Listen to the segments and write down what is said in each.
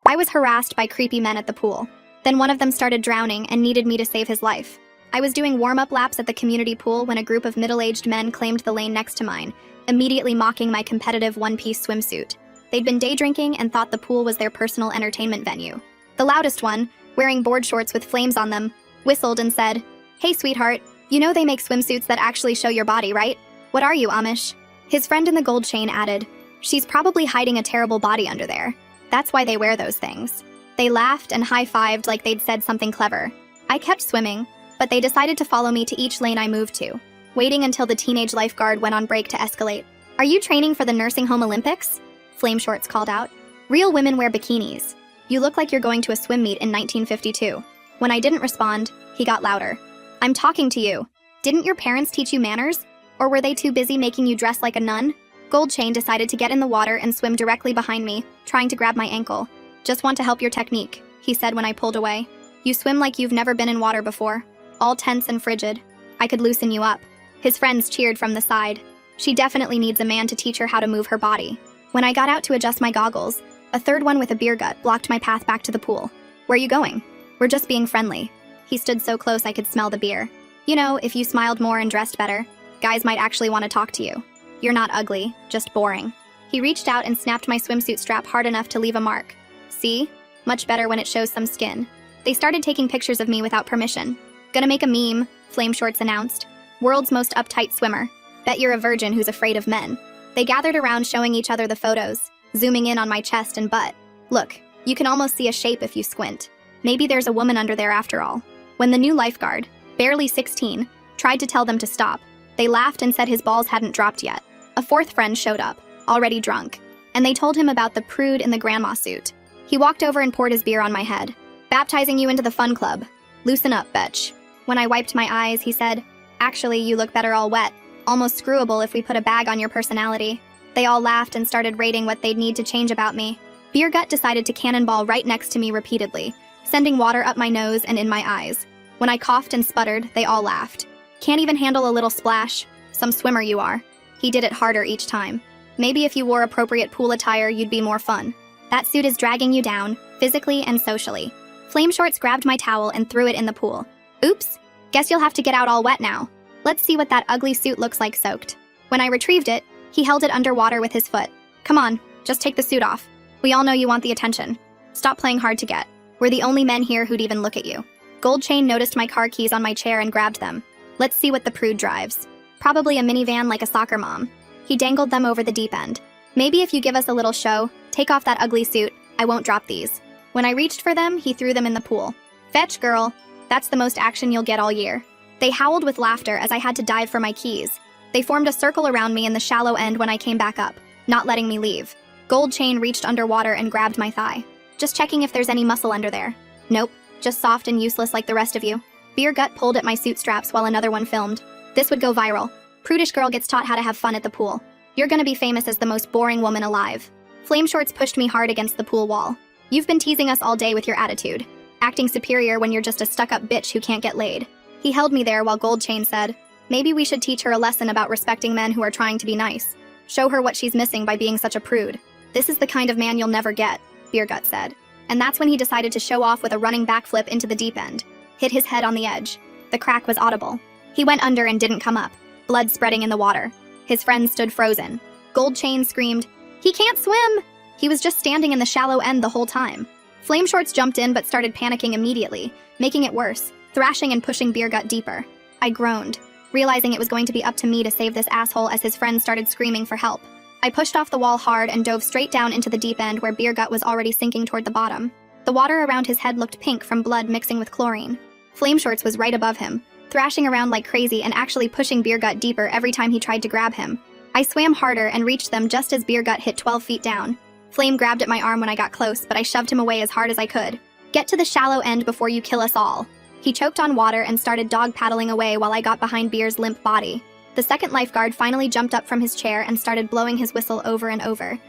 I was harassed by creepy men at the pool. Then one of them started drowning and needed me to save his life. I was doing warm-up laps at the community pool when a group of middle-aged men claimed the lane next to mine, immediately mocking my competitive one-piece swimsuit. They'd been day drinking and thought the pool was their personal entertainment venue. The loudest one, wearing board shorts with flames on them, whistled and said, "Hey, sweetheart, you know they make swimsuits that actually show your body, right? What are you, Amish?" His friend in the gold chain added, "She's probably hiding a terrible body under there. That's why they wear those things." They laughed and high-fived like they'd said something clever. I kept swimming, but they decided to follow me to each lane I moved to, waiting until the teenage lifeguard went on break to escalate. "Are you training for the nursing home Olympics?" Flame Shorts called out. "Real women wear bikinis. You look like you're going to a swim meet in 1952. When I didn't respond, he got louder. "I'm talking to you. Didn't your parents teach you manners? Or were they too busy making you dress like a nun?" Gold Chain decided to get in the water and swim directly behind me, trying to grab my ankle. "Just want to help your technique," he said when I pulled away. "You swim like you've never been in water before, all tense and frigid. I could loosen you up." His friends cheered from the side. She definitely needs a man to teach her how to move her body. When I got out to adjust my goggles, a third one with a beer gut blocked my path back to the pool. "Where you going?" "We're just being friendly." He stood so close I could smell the beer. "You know, if you smiled more and dressed better, guys might actually want to talk to you. You're not ugly, just boring." He reached out and snapped my swimsuit strap hard enough to leave a mark. "See? Much better when it shows some skin." They started taking pictures of me without permission. "Gonna make a meme," Flame Shorts announced. "World's most uptight swimmer. Bet you're a virgin who's afraid of men." They gathered around showing each other the photos, zooming in on my chest and butt. "Look, you can almost see a shape if you squint. Maybe there's a woman under there after all." When the new lifeguard, barely 16, tried to tell them to stop, they laughed and said his balls hadn't dropped yet. A fourth friend showed up, already drunk, and they told him about the prude in the grandma suit. He walked over and poured his beer on my head. "Baptizing you into the fun club. Loosen up, betch." When I wiped my eyes, he said, "Actually, you look better all wet. Almost screwable if we put a bag on your personality." They all laughed and started rating what they'd need to change about me. Beer Gut decided to cannonball right next to me repeatedly, sending water up my nose and in my eyes. When I coughed and sputtered, they all laughed. "Can't even handle a little splash? Some swimmer you are." He did it harder each time. "Maybe if you wore appropriate pool attire, you'd be more fun. That suit is dragging you down, physically and socially." Flame Shorts grabbed my towel and threw it in the pool. "Oops, guess you'll have to get out all wet now. Let's see what that ugly suit looks like soaked." When I retrieved it, he held it underwater with his foot. "Come on, just take the suit off. We all know you want the attention. Stop playing hard to get. We're the only men here who'd even look at you." Gold Chain noticed my car keys on my chair and grabbed them. "Let's see what the prude drives. Probably a minivan like a soccer mom." He dangled them over the deep end. "Maybe if you give us a little show, take off that ugly suit, I won't drop these." When I reached for them, he threw them in the pool. "Fetch, girl. That's the most action you'll get all year." They howled with laughter as I had to dive for my keys. They formed a circle around me in the shallow end when I came back up, not letting me leave. Gold Chain reached underwater and grabbed my thigh. "Just checking if there's any muscle under there." "Nope, just soft and useless like the rest of you." Beer Gut pulled at my suit straps while another one filmed. This would go viral. "Prudish girl gets taught how to have fun at the pool. You're gonna be famous as the most boring woman alive." Flame Shorts pushed me hard against the pool wall. "You've been teasing us all day with your attitude. Acting superior when you're just a stuck-up bitch who can't get laid." He held me there while Gold Chain said, "Maybe we should teach her a lesson about respecting men who are trying to be nice. Show her what she's missing by being such a prude." "This is the kind of man you'll never get," Beer Gut said. And that's when he decided to show off with a running backflip into the deep end. Hit his head on the edge. The crack was audible. He went under and didn't come up, blood spreading in the water. His friends stood frozen. Gold Chain screamed, "He can't swim!" He was just standing in the shallow end the whole time. Flame Shorts jumped in but started panicking immediately, making it worse, thrashing and pushing Beer Gut deeper. I groaned, realizing it was going to be up to me to save this asshole as his friends started screaming for help. I pushed off the wall hard and dove straight down into the deep end where Beer Gut was already sinking toward the bottom. The water around his head looked pink from blood mixing with chlorine. Flame Shorts was right above him, thrashing around like crazy and actually pushing Beer Gut deeper every time he tried to grab him. I swam harder and reached them just as Beer Gut hit 12 feet down. Flame grabbed at my arm when I got close, but I shoved him away as hard as I could. "Get to the shallow end before you kill us all." He choked on water and started dog paddling away while I got behind Beer's limp body. The second lifeguard finally jumped up from his chair and started blowing his whistle over and over.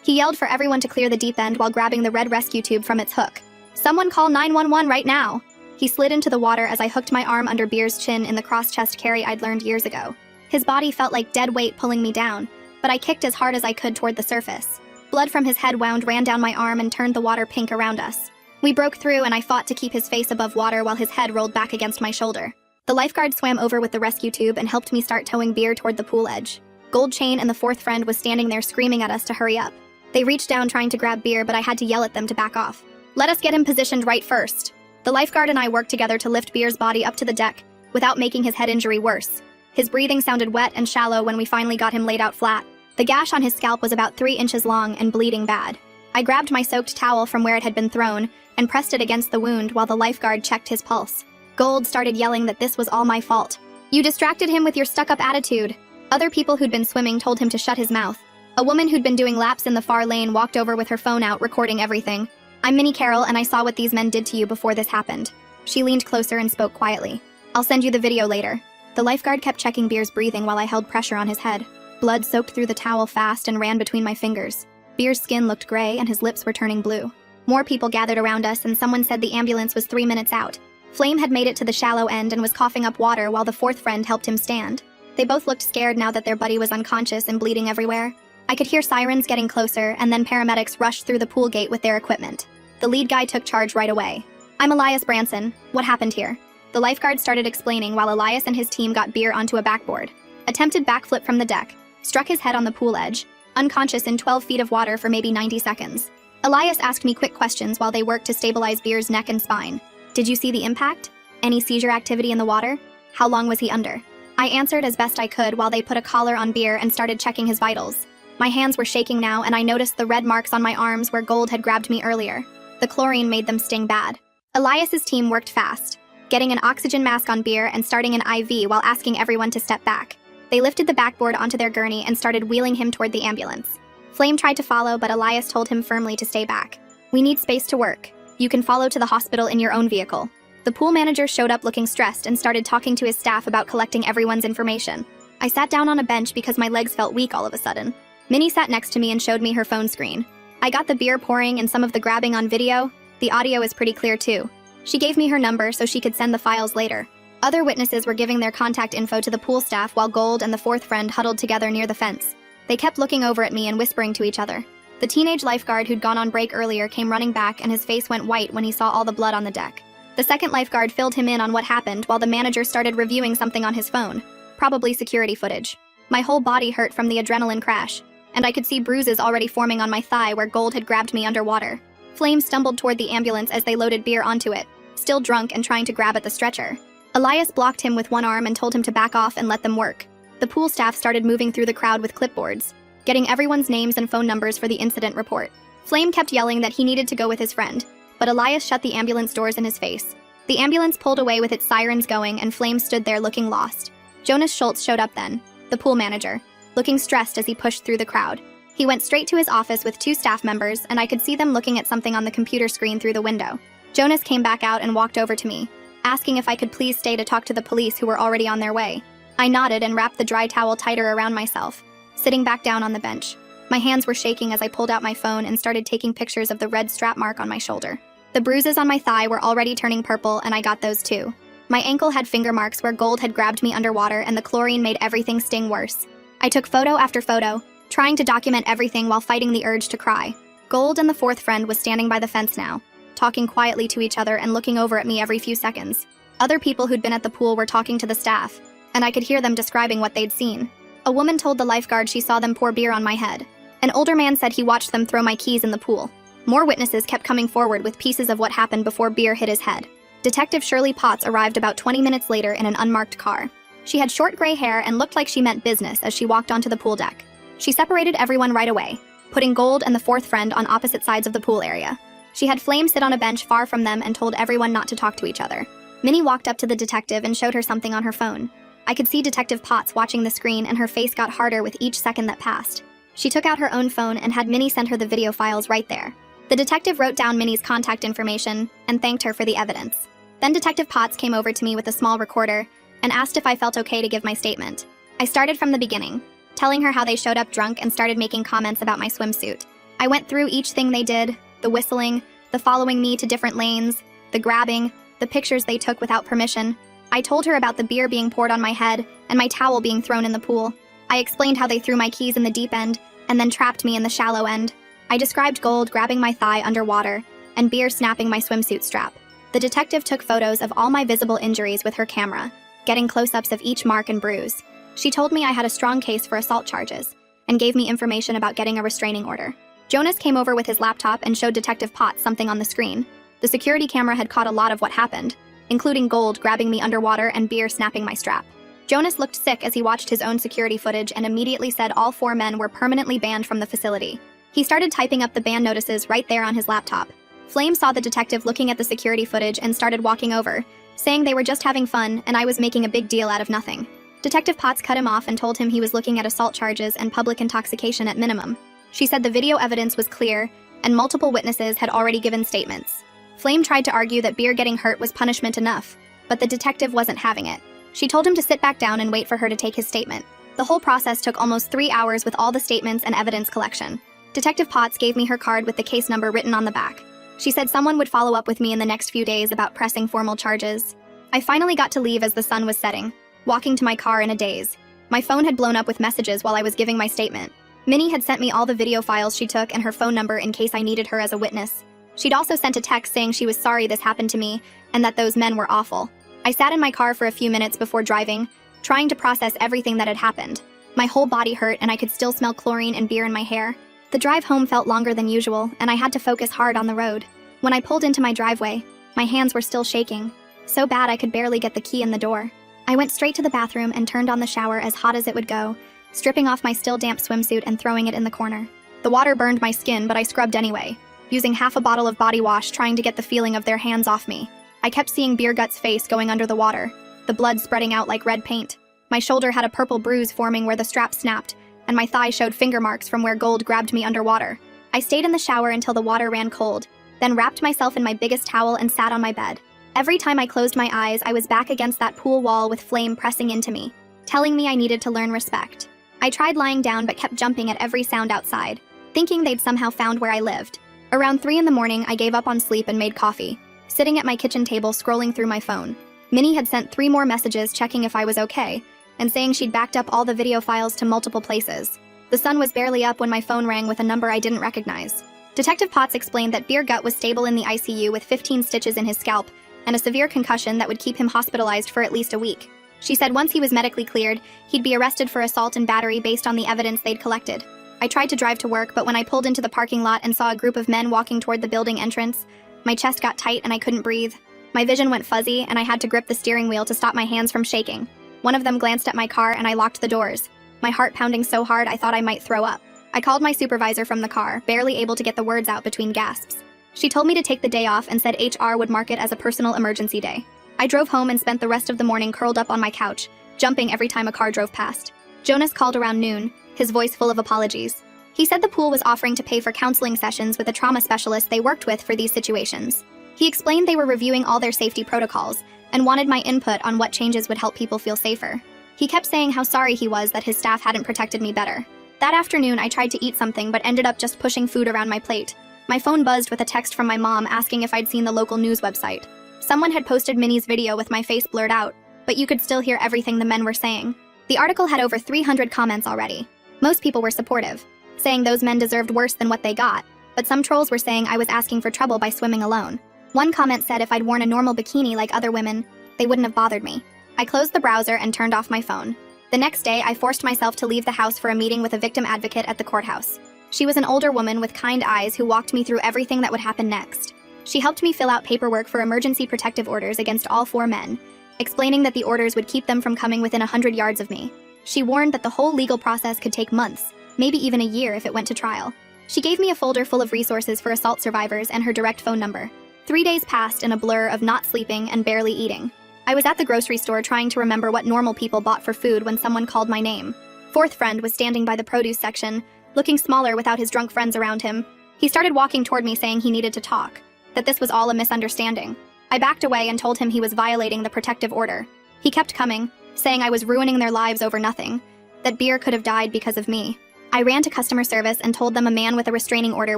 He yelled for everyone to clear the deep end while grabbing the red rescue tube from its hook. "Someone call 911 right now!" He slid into the water as I hooked my arm under Beer's chin in the cross-chest carry I'd learned years ago. His body felt like dead weight pulling me down, but I kicked as hard as I could toward the surface. Blood from his head wound ran down my arm and turned the water pink around us. We broke through and I fought to keep his face above water while his head rolled back against my shoulder. The lifeguard swam over with the rescue tube and helped me start towing Beer toward the pool edge. Gold Chain and the fourth friend was standing there screaming at us to hurry up. They reached down trying to grab Beer, but I had to yell at them to back off. Let us get him positioned right first. The lifeguard and I worked together to lift Beer's body up to the deck without making his head injury worse. His breathing sounded wet and shallow when we finally got him laid out flat. The gash on his scalp was about 3 inches long and bleeding bad. I grabbed my soaked towel from where it had been thrown and pressed it against the wound while the lifeguard checked his pulse. Gold started yelling that this was all my fault. You distracted him with your stuck-up attitude. Other people who'd been swimming told him to shut his mouth. A woman who'd been doing laps in the far lane walked over with her phone out, recording everything. I'm Minnie Carroll, and I saw what these men did to you before this happened. She leaned closer and spoke quietly. I'll send you the video later. The lifeguard kept checking Beer's breathing while I held pressure on his head. Blood soaked through the towel fast and ran between my fingers. Beer's skin looked gray and his lips were turning blue. More people gathered around us and someone said the ambulance was 3 minutes out. Flame had made it to the shallow end and was coughing up water while the fourth friend helped him stand. They both looked scared now that their buddy was unconscious and bleeding everywhere. I could hear sirens getting closer and then paramedics rushed through the pool gate with their equipment. The lead guy took charge right away. I'm Elias Branson. What happened here? The lifeguard started explaining while Elias and his team got Beer onto a backboard. Attempted backflip from the deck. Struck his head on the pool edge, unconscious in 12 feet of water for maybe 90 seconds. Elias asked me quick questions while they worked to stabilize Beer's neck and spine. Did you see the impact? Any seizure activity in the water? How long was he under? I answered as best I could while they put a collar on Beer and started checking his vitals. My hands were shaking now and I noticed the red marks on my arms where Gold had grabbed me earlier. The chlorine made them sting bad. Elias's team worked fast, getting an oxygen mask on Beer and starting an IV while asking everyone to step back. They lifted the backboard onto their gurney and started wheeling him toward the ambulance. Flame tried to follow, but Elias told him firmly to stay back. We need space to work. You can follow to the hospital in your own vehicle. The pool manager showed up looking stressed and started talking to his staff about collecting everyone's information. I sat down on a bench because my legs felt weak all of a sudden. Minnie sat next to me and showed me her phone screen. I got the Beer pouring and some of the grabbing on video. The audio is pretty clear too. She gave me her number so she could send the files later. Other witnesses were giving their contact info to the pool staff while Gold and the fourth friend huddled together near the fence. They kept looking over at me and whispering to each other. The teenage lifeguard who'd gone on break earlier came running back and his face went white when he saw all the blood on the deck. The second lifeguard filled him in on what happened while the manager started reviewing something on his phone, probably security footage. My whole body hurt from the adrenaline crash, and I could see bruises already forming on my thigh where Gold had grabbed me underwater. Flame stumbled toward the ambulance as they loaded Beer onto it, still drunk and trying to grab at the stretcher. Elias blocked him with one arm and told him to back off and let them work. The pool staff started moving through the crowd with clipboards, getting everyone's names and phone numbers for the incident report. Flame kept yelling that he needed to go with his friend, but Elias shut the ambulance doors in his face. The ambulance pulled away with its sirens going and Flame stood there looking lost. Jonas Schultz showed up then, the pool manager, looking stressed as he pushed through the crowd. He went straight to his office with 2 staff members and I could see them looking at something on the computer screen through the window. Jonas came back out and walked over to me, asking if I could please stay to talk to the police who were already on their way. I nodded and wrapped the dry towel tighter around myself, sitting back down on the bench. My hands were shaking as I pulled out my phone and started taking pictures of the red strap mark on my shoulder. The bruises on my thigh were already turning purple and I got those too. My ankle had finger marks where Gold had grabbed me underwater and the chlorine made everything sting worse. I took photo after photo, trying to document everything while fighting the urge to cry. Gold and the fourth friend was standing by the fence now, talking quietly to each other and looking over at me every few seconds. Other people who'd been at the pool were talking to the staff, and I could hear them describing what they'd seen. A woman told the lifeguard she saw them pour Beer on my head. An older man said he watched them throw my keys in the pool. More witnesses kept coming forward with pieces of what happened before Beer hit his head. Detective Shirley Potts arrived about 20 minutes later in an unmarked car. She had short gray hair and looked like she meant business as she walked onto the pool deck. She separated everyone right away, putting Gold and the fourth friend on opposite sides of the pool area. She had Flame sit on a bench far from them and told everyone not to talk to each other. Minnie walked up to the detective and showed her something on her phone. I could see Detective Potts watching the screen and her face got harder with each second that passed. She took out her own phone and had Minnie send her the video files right there. The detective wrote down Minnie's contact information and thanked her for the evidence. Then Detective Potts came over to me with a small recorder and asked if I felt okay to give my statement. I started from the beginning, telling her how they showed up drunk and started making comments about my swimsuit. I went through each thing they did, the whistling, the following me to different lanes, the grabbing, the pictures they took without permission. I told her about the Beer being poured on my head and my towel being thrown in the pool. I explained how they threw my keys in the deep end and then trapped me in the shallow end. I described Gold grabbing my thigh underwater and Beer snapping my swimsuit strap. The detective took photos of all my visible injuries with her camera, getting close-ups of each mark and bruise. She told me I had a strong case for assault charges and gave me information about getting a restraining order. Jonas came over with his laptop and showed Detective Potts something on the screen. The security camera had caught a lot of what happened, including Gold grabbing me underwater and Beer snapping my strap. Jonas looked sick as he watched his own security footage and immediately said all 4 men were permanently banned from the facility. He started typing up the ban notices right there on his laptop. Flame saw the detective looking at the security footage and started walking over, saying they were just having fun and I was making a big deal out of nothing. Detective Potts cut him off and told him he was looking at assault charges and public intoxication at minimum. She said the video evidence was clear and multiple witnesses had already given statements. Flame tried to argue that Beer getting hurt was punishment enough, but the detective wasn't having it. She told him to sit back down and wait for her to take his statement. The whole process took almost 3 hours with all the statements and evidence collection. Detective Potts gave me her card with the case number written on the back. She said someone would follow up with me in the next few days about pressing formal charges. I finally got to leave as the sun was setting, walking to my car in a daze. My phone had blown up with messages while I was giving my statement. Minnie had sent me all the video files she took and her phone number in case I needed her as a witness. She'd also sent a text saying she was sorry this happened to me and that those men were awful. I sat in my car for a few minutes before driving, trying to process everything that had happened. My whole body hurt and I could still smell chlorine and beer in my hair. The drive home felt longer than usual and I had to focus hard on the road. When I pulled into my driveway, my hands were still shaking, so bad I could barely get the key in the door. I went straight to the bathroom and turned on the shower as hot as it would go, stripping off my still damp swimsuit and throwing it in the corner. The water burned my skin, but I scrubbed anyway, using half a bottle of body wash trying to get the feeling of their hands off me. I kept seeing Beer Gut's face going under the water, the blood spreading out like red paint. My shoulder had a purple bruise forming where the strap snapped, and my thigh showed finger marks from where Gold grabbed me underwater. I stayed in the shower until the water ran cold, then wrapped myself in my biggest towel and sat on my bed. Every time I closed my eyes, I was back against that pool wall with Flame pressing into me, telling me I needed to learn respect. I tried lying down but kept jumping at every sound outside, thinking they'd somehow found where I lived. Around 3 in the morning, I gave up on sleep and made coffee, sitting at my kitchen table scrolling through my phone. Minnie had sent 3 more messages checking if I was okay, and saying she'd backed up all the video files to multiple places. The sun was barely up when my phone rang with a number I didn't recognize. Detective Potts explained that Beer Gut was stable in the ICU with 15 stitches in his scalp and a severe concussion that would keep him hospitalized for at least a week. She said once he was medically cleared, he'd be arrested for assault and battery based on the evidence they'd collected. I tried to drive to work, but when I pulled into the parking lot and saw a group of men walking toward the building entrance, my chest got tight and I couldn't breathe. My vision went fuzzy and I had to grip the steering wheel to stop my hands from shaking. One of them glanced at my car and I locked the doors, my heart pounding so hard I thought I might throw up. I called my supervisor from the car, barely able to get the words out between gasps. She told me to take the day off and said HR would mark it as a personal emergency day. I drove home and spent the rest of the morning curled up on my couch, jumping every time a car drove past. Jonas called around noon, his voice full of apologies. He said the pool was offering to pay for counseling sessions with a trauma specialist they worked with for these situations. He explained they were reviewing all their safety protocols and wanted my input on what changes would help people feel safer. He kept saying how sorry he was that his staff hadn't protected me better. That afternoon, I tried to eat something but ended up just pushing food around my plate. My phone buzzed with a text from my mom asking if I'd seen the local news website. Someone had posted Minnie's video with my face blurred out, but you could still hear everything the men were saying. The article had over 300 comments already. Most people were supportive, saying those men deserved worse than what they got, but some trolls were saying I was asking for trouble by swimming alone. One comment said if I'd worn a normal bikini like other women, they wouldn't have bothered me. I closed the browser and turned off my phone. The next day, I forced myself to leave the house for a meeting with a victim advocate at the courthouse. She was an older woman with kind eyes who walked me through everything that would happen next. She helped me fill out paperwork for emergency protective orders against all 4 men, explaining that the orders would keep them from coming within 100 yards of me. She warned that the whole legal process could take months, maybe even a year if it went to trial. She gave me a folder full of resources for assault survivors and her direct phone number. 3 days passed in a blur of not sleeping and barely eating. I was at the grocery store trying to remember what normal people bought for food when someone called my name. 4th friend was standing by the produce section, looking smaller without his drunk friends around him. He started walking toward me saying he needed to talk, that this was all a misunderstanding. I backed away and told him he was violating the protective order. He kept coming, saying I was ruining their lives over nothing, that Beer could have died because of me. I ran to customer service and told them a man with a restraining order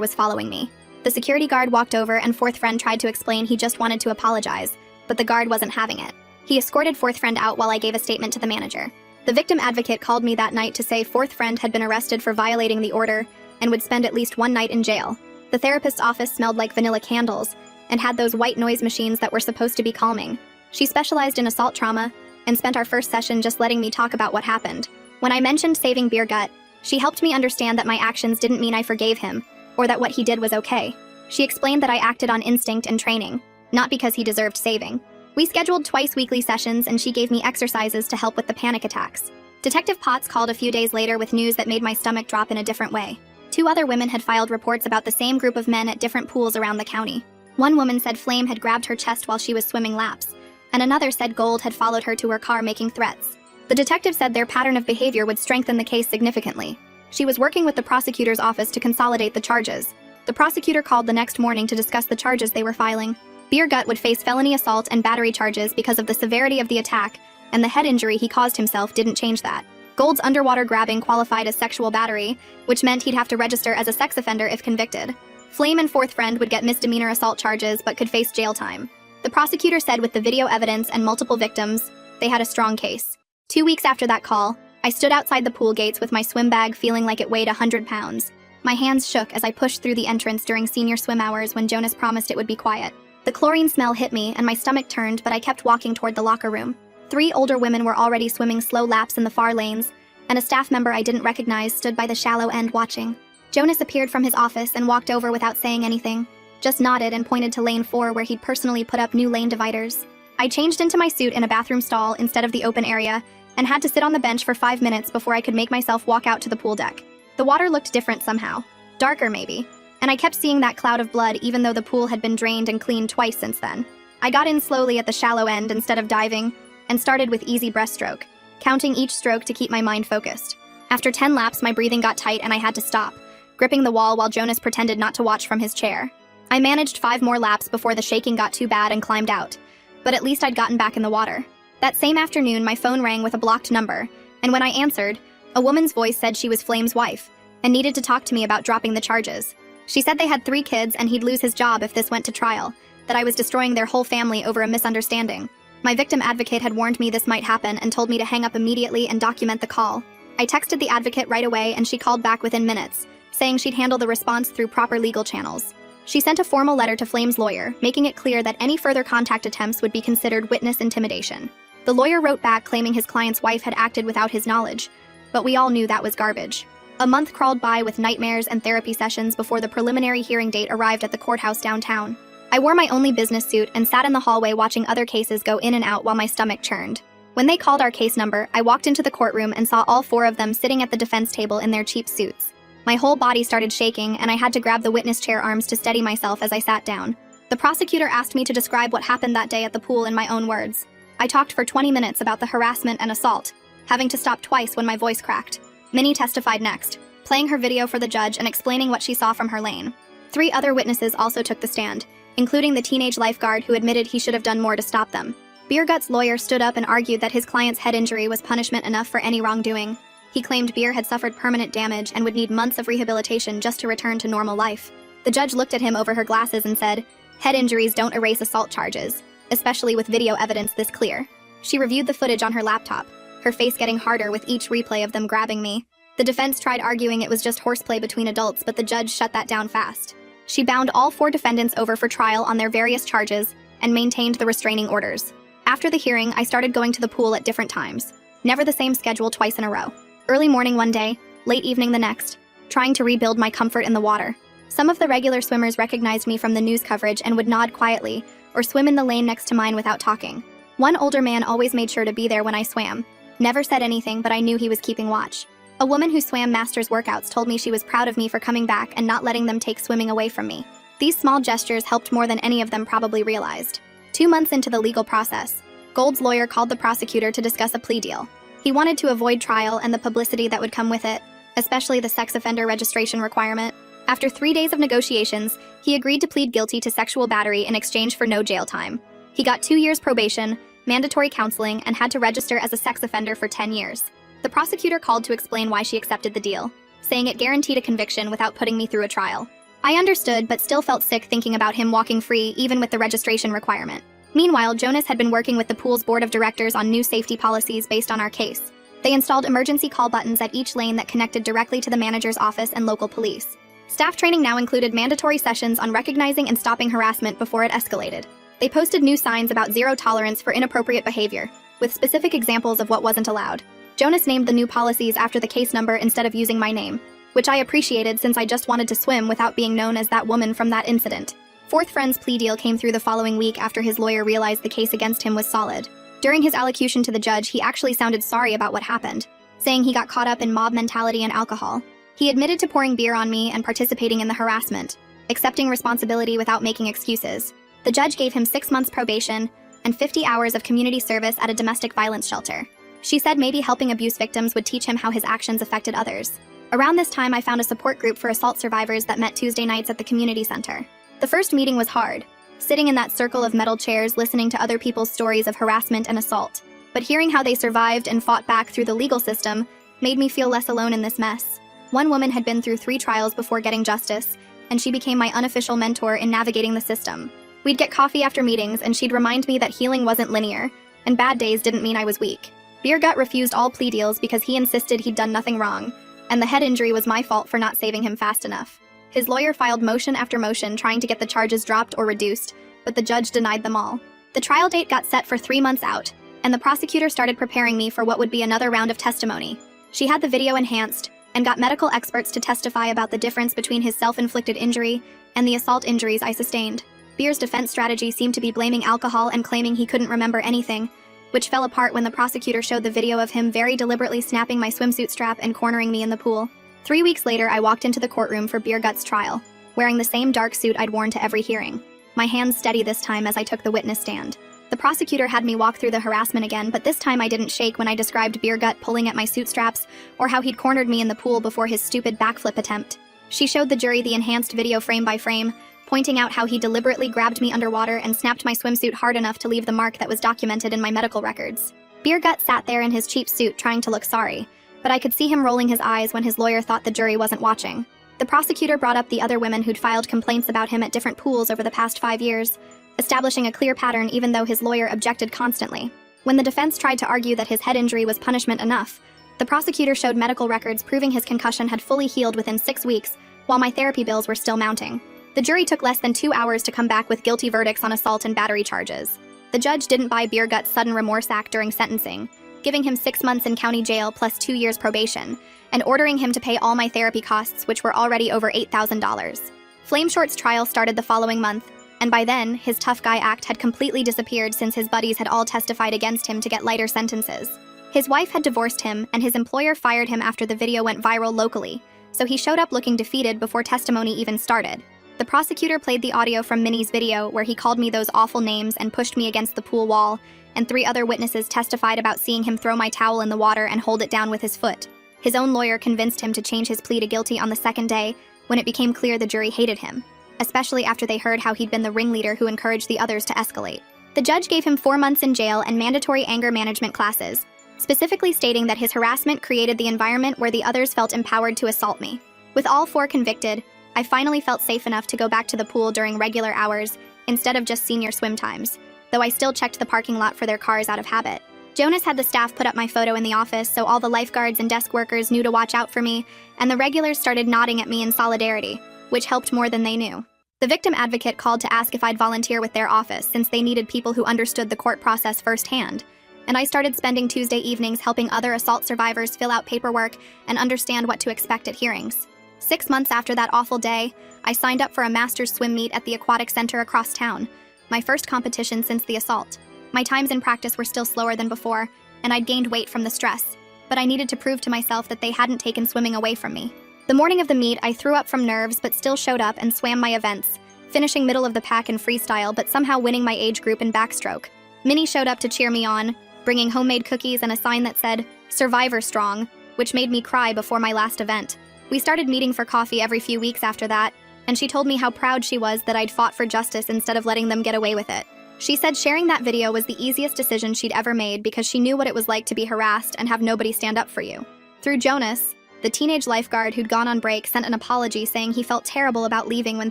was following me. The security guard walked over and 4th friend tried to explain he just wanted to apologize, but the guard wasn't having it. He escorted 4th friend out while I gave a statement to the manager. The victim advocate called me that night to say 4th friend had been arrested for violating the order and would spend at least one night in jail. The therapist's office smelled like vanilla candles and had those white noise machines that were supposed to be calming. She specialized in assault trauma and spent our first session just letting me talk about what happened. When I mentioned saving Beer Gut, she helped me understand that my actions didn't mean I forgave him or that what he did was okay. She explained that I acted on instinct and training, not because he deserved saving. We scheduled twice-weekly sessions and she gave me exercises to help with the panic attacks. Detective Potts called a few days later with news that made my stomach drop in a different way. 2 other women had filed reports about the same group of men at different pools around the county. One woman said Flame had grabbed her chest while she was swimming laps, and another said Gold had followed her to her car making threats. The detective said their pattern of behavior would strengthen the case significantly. She was working with the prosecutor's office to consolidate the charges. The prosecutor called the next morning to discuss the charges they were filing. Beer Gut would face felony assault and battery charges because of the severity of the attack, and the head injury he caused himself didn't change that. Gold's underwater grabbing qualified as sexual battery, which meant he'd have to register as a sex offender if convicted. Flame and fourth friend would get misdemeanor assault charges but could face jail time. The prosecutor said with the video evidence and multiple victims, they had a strong case. 2 weeks after that call, I stood outside the pool gates with my swim bag feeling like it weighed 100 pounds. My hands shook as I pushed through the entrance during senior swim hours when Jonas promised it would be quiet. The chlorine smell hit me and my stomach turned, but I kept walking toward the locker room. 3 older women were already swimming slow laps in the far lanes, and a staff member I didn't recognize stood by the shallow end watching. Jonas appeared from his office and walked over without saying anything, just nodded and pointed to lane 4 where he'd personally put up new lane dividers. I changed into my suit in a bathroom stall instead of the open area and had to sit on the bench for 5 minutes before I could make myself walk out to the pool deck. The water looked different somehow. Darker maybe, and I kept seeing that cloud of blood even though the pool had been drained and cleaned twice since then. I got in slowly at the shallow end instead of diving and started with easy breaststroke, counting each stroke to keep my mind focused. After 10 laps, my breathing got tight and I had to stop, gripping the wall while Jonas pretended not to watch from his chair. I managed 5 more laps before the shaking got too bad and climbed out, but at least I'd gotten back in the water. That same afternoon, my phone rang with a blocked number, and when I answered, a woman's voice said she was Flame's wife and needed to talk to me about dropping the charges. She said they had 3 kids and he'd lose his job if this went to trial, that I was destroying their whole family over a misunderstanding. My victim advocate had warned me this might happen and told me to hang up immediately and document the call. I texted the advocate right away and she called back within minutes, saying she'd handle the response through proper legal channels. She sent a formal letter to Flame's lawyer, making it clear that any further contact attempts would be considered witness intimidation. The lawyer wrote back claiming his client's wife had acted without his knowledge, but we all knew that was garbage. A month crawled by with nightmares and therapy sessions before the preliminary hearing date arrived at the courthouse downtown. I wore my only business suit and sat in the hallway watching other cases go in and out while my stomach churned. When they called our case number, I walked into the courtroom and saw all 4 of them sitting at the defense table in their cheap suits. My whole body started shaking and I had to grab the witness chair arms to steady myself as I sat down. The prosecutor asked me to describe what happened that day at the pool in my own words. I talked for 20 minutes about the harassment and assault, having to stop twice when my voice cracked. Minnie testified next, playing her video for the judge and explaining what she saw from her lane. 3 other witnesses also took the stand, including the teenage lifeguard who admitted he should have done more to stop them. Beer Gut's lawyer stood up and argued that his client's head injury was punishment enough for any wrongdoing. He claimed Beer had suffered permanent damage and would need months of rehabilitation just to return to normal life. The judge looked at him over her glasses and said, "Head injuries don't erase assault charges, especially with video evidence this clear." She reviewed the footage on her laptop, her face getting harder with each replay of them grabbing me. The defense tried arguing it was just horseplay between adults, but the judge shut that down fast. She bound all 4 defendants over for trial on their various charges and maintained the restraining orders. After the hearing, I started going to the pool at different times, never the same schedule twice in a row. Early morning one day, late evening the next, trying to rebuild my comfort in the water. Some of the regular swimmers recognized me from the news coverage and would nod quietly or swim in the lane next to mine without talking. One older man always made sure to be there when I swam. Never said anything, but I knew he was keeping watch. A woman who swam Masters workouts told me she was proud of me for coming back and not letting them take swimming away from me. These small gestures helped more than any of them probably realized. 2 months into the legal process, Gold's lawyer called the prosecutor to discuss a plea deal. He wanted to avoid trial and the publicity that would come with it, especially the sex offender registration requirement. After 3 days of negotiations, he agreed to plead guilty to sexual battery in exchange for no jail time. He got 2 years probation, mandatory counseling, and had to register as a sex offender for 10 years. The prosecutor called to explain why she accepted the deal, saying it guaranteed a conviction without putting me through a trial. I understood, but still felt sick thinking about him walking free even with the registration requirement. Meanwhile, Jonas had been working with the pool's board of directors on new safety policies based on our case. They installed emergency call buttons at each lane that connected directly to the manager's office and local police. Staff training now included mandatory sessions on recognizing and stopping harassment before it escalated. They posted new signs about zero tolerance for inappropriate behavior, with specific examples of what wasn't allowed. Jonas named the new policies after the case number instead of using my name, which I appreciated since I just wanted to swim without being known as that woman from that incident. Fourth friend's plea deal came through the following week after his lawyer realized the case against him was solid. During his allocution to the judge, he actually sounded sorry about what happened, saying he got caught up in mob mentality and alcohol. He admitted to pouring beer on me and participating in the harassment, accepting responsibility without making excuses. The judge gave him 6 months probation and 50 hours of community service at a domestic violence shelter. She said maybe helping abuse victims would teach him how his actions affected others. Around this time, I found a support group for assault survivors that met Tuesday nights at the community center. The first meeting was hard, sitting in that circle of metal chairs listening to other people's stories of harassment and assault. But hearing how they survived and fought back through the legal system made me feel less alone in this mess. One woman had been through 3 trials before getting justice, and she became my unofficial mentor in navigating the system. We'd get coffee after meetings, and she'd remind me that healing wasn't linear, and bad days didn't mean I was weak. Beer Gut refused all plea deals because he insisted he'd done nothing wrong, and the head injury was my fault for not saving him fast enough. His lawyer filed motion after motion trying to get the charges dropped or reduced, but the judge denied them all. The trial date got set for 3 months out, and the prosecutor started preparing me for what would be another round of testimony. She had the video enhanced and got medical experts to testify about the difference between his self-inflicted injury and the assault injuries I sustained. Beer's defense strategy seemed to be blaming alcohol and claiming he couldn't remember anything, which fell apart when the prosecutor showed the video of him very deliberately snapping my swimsuit strap and cornering me in the pool. 3 weeks later, I walked into the courtroom for Beer Gut's trial, wearing the same dark suit I'd worn to every hearing. My hands steady this time as I took the witness stand. The prosecutor had me walk through the harassment again, but this time I didn't shake when I described Beer Gut pulling at my suit straps or how he'd cornered me in the pool before his stupid backflip attempt. She showed the jury the enhanced video frame by frame, pointing out how he deliberately grabbed me underwater and snapped my swimsuit hard enough to leave the mark that was documented in my medical records. Beer Gut sat there in his cheap suit trying to look sorry, but I could see him rolling his eyes when his lawyer thought the jury wasn't watching. The prosecutor brought up the other women who'd filed complaints about him at different pools over the past 5 years, establishing a clear pattern even though his lawyer objected constantly. When the defense tried to argue that his head injury was punishment enough, the prosecutor showed medical records proving his concussion had fully healed within 6 weeks, while my therapy bills were still mounting. The jury took less than 2 hours to come back with guilty verdicts on assault and battery charges. The judge didn't buy Beer Gut's sudden remorse act during sentencing, giving him 6 months in county jail plus 2 years probation, and ordering him to pay all my therapy costs, which were already over $8,000. Flame Short's trial started the following month, and by then, his tough guy act had completely disappeared since his buddies had all testified against him to get lighter sentences. His wife had divorced him, and his employer fired him after the video went viral locally, so he showed up looking defeated before testimony even started. The prosecutor played the audio from Minnie's video where he called me those awful names and pushed me against the pool wall, and 3 other witnesses testified about seeing him throw my towel in the water and hold it down with his foot. His own lawyer convinced him to change his plea to guilty on the second day when it became clear the jury hated him, especially after they heard how he'd been the ringleader who encouraged the others to escalate. The judge gave him 4 months in jail and mandatory anger management classes, specifically stating that his harassment created the environment where the others felt empowered to assault me. With all 4 convicted, I finally felt safe enough to go back to the pool during regular hours instead of just senior swim times, though I still checked the parking lot for their cars out of habit. Jonas had the staff put up my photo in the office so all the lifeguards and desk workers knew to watch out for me, and the regulars started nodding at me in solidarity, which helped more than they knew. The victim advocate called to ask if I'd volunteer with their office since they needed people who understood the court process firsthand, and I started spending Tuesday evenings helping other assault survivors fill out paperwork and understand what to expect at hearings. 6 months after that awful day, I signed up for a master's swim meet at the aquatic center across town, my first competition since the assault. My times in practice were still slower than before, and I'd gained weight from the stress, but I needed to prove to myself that they hadn't taken swimming away from me. The morning of the meet, I threw up from nerves but still showed up and swam my events, finishing middle of the pack in freestyle but somehow winning my age group in backstroke. Minnie showed up to cheer me on, bringing homemade cookies and a sign that said, "Survivor Strong," which made me cry before my last event. We started meeting for coffee every few weeks after that, and she told me how proud she was that I'd fought for justice instead of letting them get away with it. She said sharing that video was the easiest decision she'd ever made because she knew what it was like to be harassed and have nobody stand up for you. Through Jonas, the teenage lifeguard who'd gone on break sent an apology saying he felt terrible about leaving when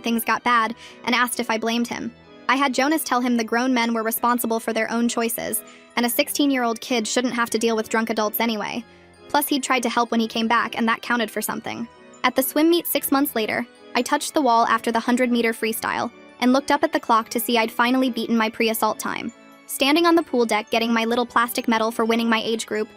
things got bad and asked if I blamed him. I had Jonas tell him the grown men were responsible for their own choices, and a 16-year-old kid shouldn't have to deal with drunk adults anyway, Plus, he'd tried to help when he came back, and that counted for something. At the swim meet 6 months later, I touched the wall after the 100-meter freestyle and looked up at the clock to see I'd finally beaten my pre-assault time. Standing on the pool deck getting my little plastic medal for winning my age group,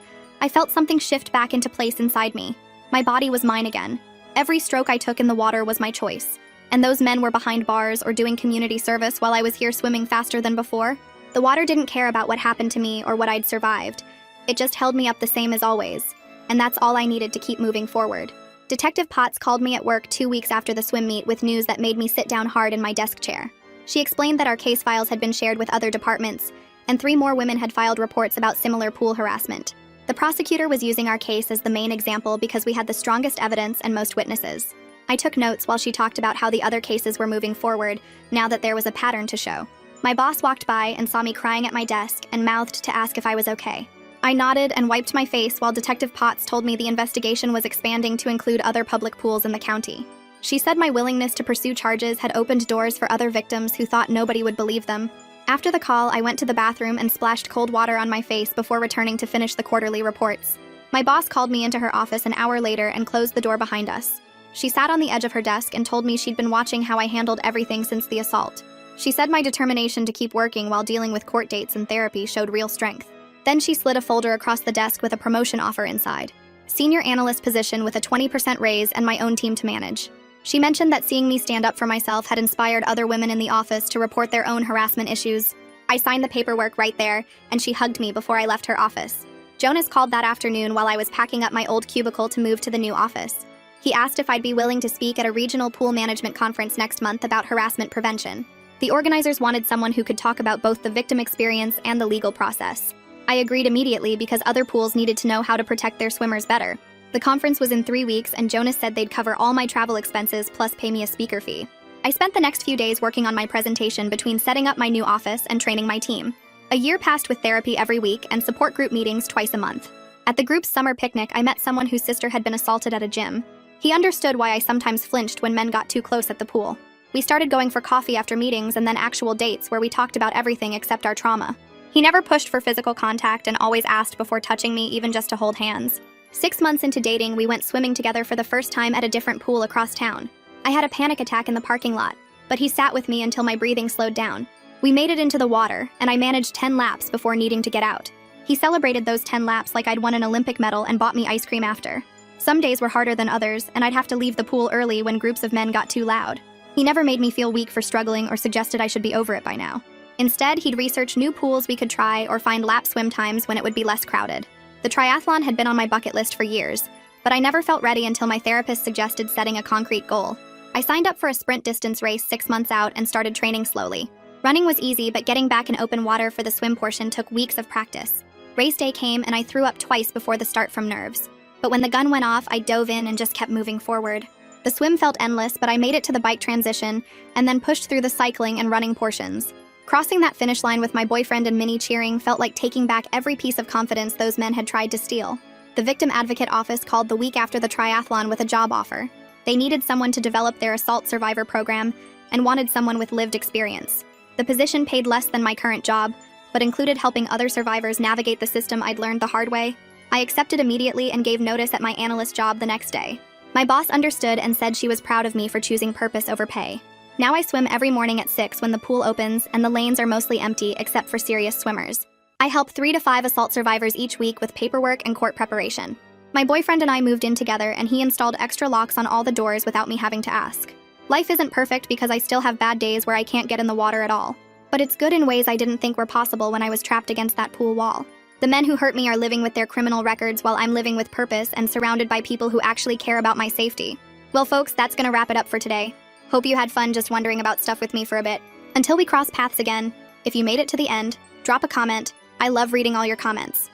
I felt something shift back into place inside me. My body was mine again. Every stroke I took in the water was my choice. And those men were behind bars or doing community service while I was here swimming faster than before. The water didn't care about what happened to me or what I'd survived. It just held me up the same as always. And that's all I needed to keep moving forward. Detective Potts called me at work 2 weeks after the swim meet with news that made me sit down hard in my desk chair. She explained that our case files had been shared with other departments, and 3 more women had filed reports about similar pool harassment. The prosecutor was using our case as the main example because we had the strongest evidence and most witnesses. I took notes while she talked about how the other cases were moving forward now that there was a pattern to show. My boss walked by and saw me crying at my desk and mouthed to ask if I was okay. I nodded and wiped my face while Detective Potts told me the investigation was expanding to include other public pools in the county. She said my willingness to pursue charges had opened doors for other victims who thought nobody would believe them. After the call, I went to the bathroom and splashed cold water on my face before returning to finish the quarterly reports. My boss called me into her office an hour later and closed the door behind us. She sat on the edge of her desk and told me she'd been watching how I handled everything since the assault. She said my determination to keep working while dealing with court dates and therapy showed real strength. Then she slid a folder across the desk with a promotion offer inside. Senior analyst position with a 20% raise and my own team to manage. She mentioned that seeing me stand up for myself had inspired other women in the office to report their own harassment issues. I signed the paperwork right there, and she hugged me before I left her office. Jonas called that afternoon while I was packing up my old cubicle to move to the new office. He asked if I'd be willing to speak at a regional pool management conference next month about harassment prevention. The organizers wanted someone who could talk about both the victim experience and the legal process. I agreed immediately because other pools needed to know how to protect their swimmers better. The conference was in 3 weeks, and Jonas said they'd cover all my travel expenses plus pay me a speaker fee. I spent the next few days working on my presentation between setting up my new office and training my team. A year passed with therapy every week and support group meetings twice a month. At the group's summer picnic, I met someone whose sister had been assaulted at a gym. He understood why I sometimes flinched when men got too close at the pool. We started going for coffee after meetings and then actual dates where we talked about everything except our trauma. He never pushed for physical contact and always asked before touching me, even just to hold hands. 6 months into dating, we went swimming together for the first time at a different pool across town. I had a panic attack in the parking lot, but he sat with me until my breathing slowed down. We made it into the water, and I managed 10 laps before needing to get out. He celebrated those 10 laps like I'd won an Olympic medal and bought me ice cream after. Some days were harder than others, and I'd have to leave the pool early when groups of men got too loud. He never made me feel weak for struggling or suggested I should be over it by now. Instead, he'd research new pools we could try or find lap swim times when it would be less crowded. The triathlon had been on my bucket list for years, but I never felt ready until my therapist suggested setting a concrete goal. I signed up for a sprint distance race 6 months out and started training slowly. Running was easy, but getting back in open water for the swim portion took weeks of practice. Race day came and I threw up twice before the start from nerves. But when the gun went off, I dove in and just kept moving forward. The swim felt endless, but I made it to the bike transition and then pushed through the cycling and running portions. Crossing that finish line with my boyfriend and Minnie cheering felt like taking back every piece of confidence those men had tried to steal. The victim advocate office called the week after the triathlon with a job offer. They needed someone to develop their assault survivor program and wanted someone with lived experience. The position paid less than my current job, but included helping other survivors navigate the system I'd learned the hard way. I accepted immediately and gave notice at my analyst job the next day. My boss understood and said she was proud of me for choosing purpose over pay. Now I swim every morning at 6 when the pool opens and the lanes are mostly empty except for serious swimmers. I help 3 to 5 assault survivors each week with paperwork and court preparation. My boyfriend and I moved in together and he installed extra locks on all the doors without me having to ask. Life isn't perfect because I still have bad days where I can't get in the water at all. But it's good in ways I didn't think were possible when I was trapped against that pool wall. The men who hurt me are living with their criminal records while I'm living with purpose and surrounded by people who actually care about my safety. Well folks, that's gonna wrap it up for today. Hope you had fun just wondering about stuff with me for a bit. Until we cross paths again, if you made it to the end, drop a comment. I love reading all your comments.